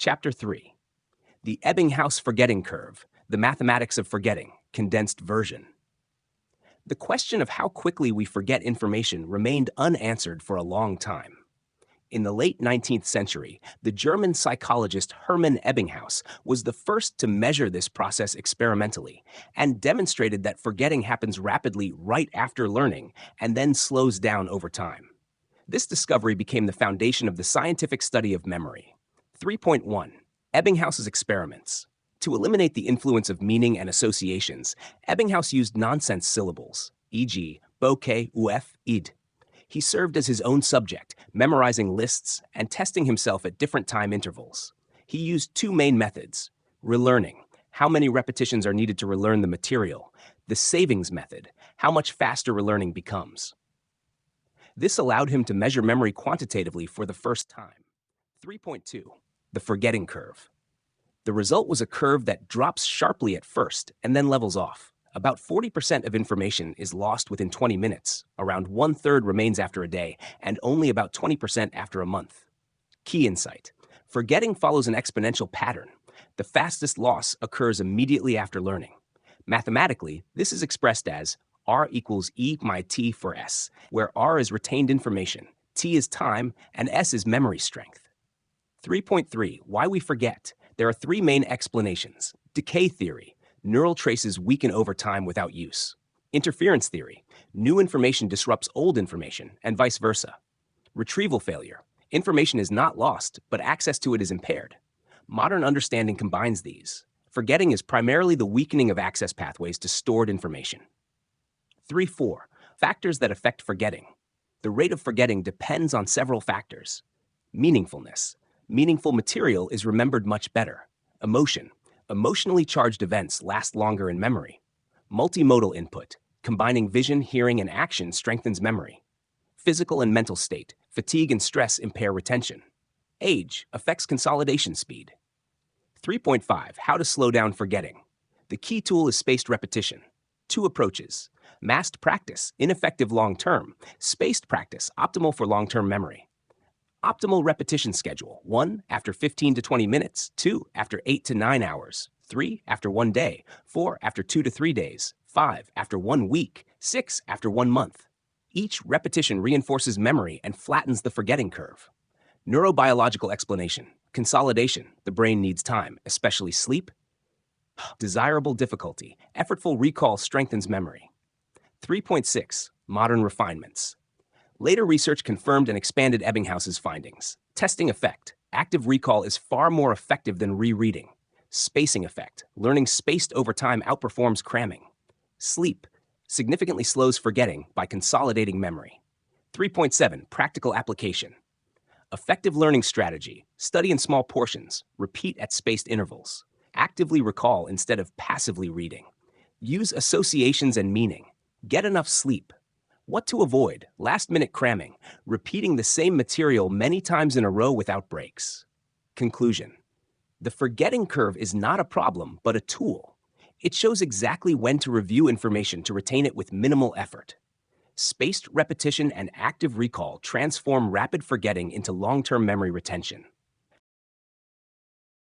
Chapter 3: The Ebbinghaus Forgetting Curve, the Mathematics of Forgetting, Condensed Version. The question of how quickly we forget information remained unanswered for a long time. In the late 19th century, the German psychologist Hermann Ebbinghaus was the first to measure this process experimentally and demonstrated that forgetting happens rapidly right after learning and then slows down over time. This discovery became the foundation of the scientific study of memory. 3.1. Ebbinghaus's experiments. To eliminate the influence of meaning and associations, Ebbinghaus used nonsense syllables, e.g., bouquet, ouf, id. He served as his own subject, memorizing lists and testing himself at different time intervals. He used two main methods: relearning, how many repetitions are needed to relearn the material; the savings method, how much faster relearning becomes. This allowed him to measure memory quantitatively for the first time. 3.2. The forgetting curve. The result was a curve that drops sharply at first and then levels off. About 40% of information is lost within 20 minutes, around 1/3 remains after a day, and only about 20% after a month. Key insight: forgetting follows an exponential pattern. The fastest loss occurs immediately after learning. Mathematically, this is expressed as R equals E my T for S, where R is retained information, T is time, and S is memory strength. 3.3. Why we forget. There are three main explanations: decay theory, neural traces weaken over time without use; interference theory, new information disrupts old information, and vice versa; retrieval failure, information is not lost, but access to it is impaired. Modern understanding combines these. Forgetting is primarily the weakening of access pathways to stored information. 3.4. Factors that affect forgetting. The rate of forgetting depends on several factors. Meaningfulness. Meaningful material is remembered much better. Emotion. Emotionally charged events last longer in memory. Multimodal input. Combining vision, hearing, and action strengthens memory. Physical and mental state. Fatigue and stress impair retention. Age affects consolidation speed. 3.5. How to slow down forgetting. The key tool is spaced repetition. Two approaches: massed practice, ineffective long-term; spaced practice, optimal for long-term memory. Optimal repetition schedule: 1 after 15 to 20 minutes, 2 after 8 to 9 hours, 3 after 1 day, 4 after 2 to 3 days, 5 after 1 week, 6 after 1 month. Each repetition reinforces memory and flattens the forgetting curve. Neurobiological explanation: consolidation. The brain needs time, especially sleep. Desirable difficulty: effortful recall strengthens memory. 3.6. Modern refinements. Later research confirmed and expanded Ebbinghaus's findings. Testing effect: active recall is far more effective than rereading. Spacing effect: learning spaced over time outperforms cramming. Sleep significantly slows forgetting by consolidating memory. 3.7. Practical application. Effective learning strategy: study in small portions, repeat at spaced intervals. Actively recall instead of passively reading. Use associations and meaning. Get enough sleep. What to avoid: last-minute cramming, repeating the same material many times in a row without breaks. Conclusion: the forgetting curve is not a problem, but a tool. It shows exactly when to review information to retain it with minimal effort. Spaced repetition and active recall transform rapid forgetting into long-term memory retention.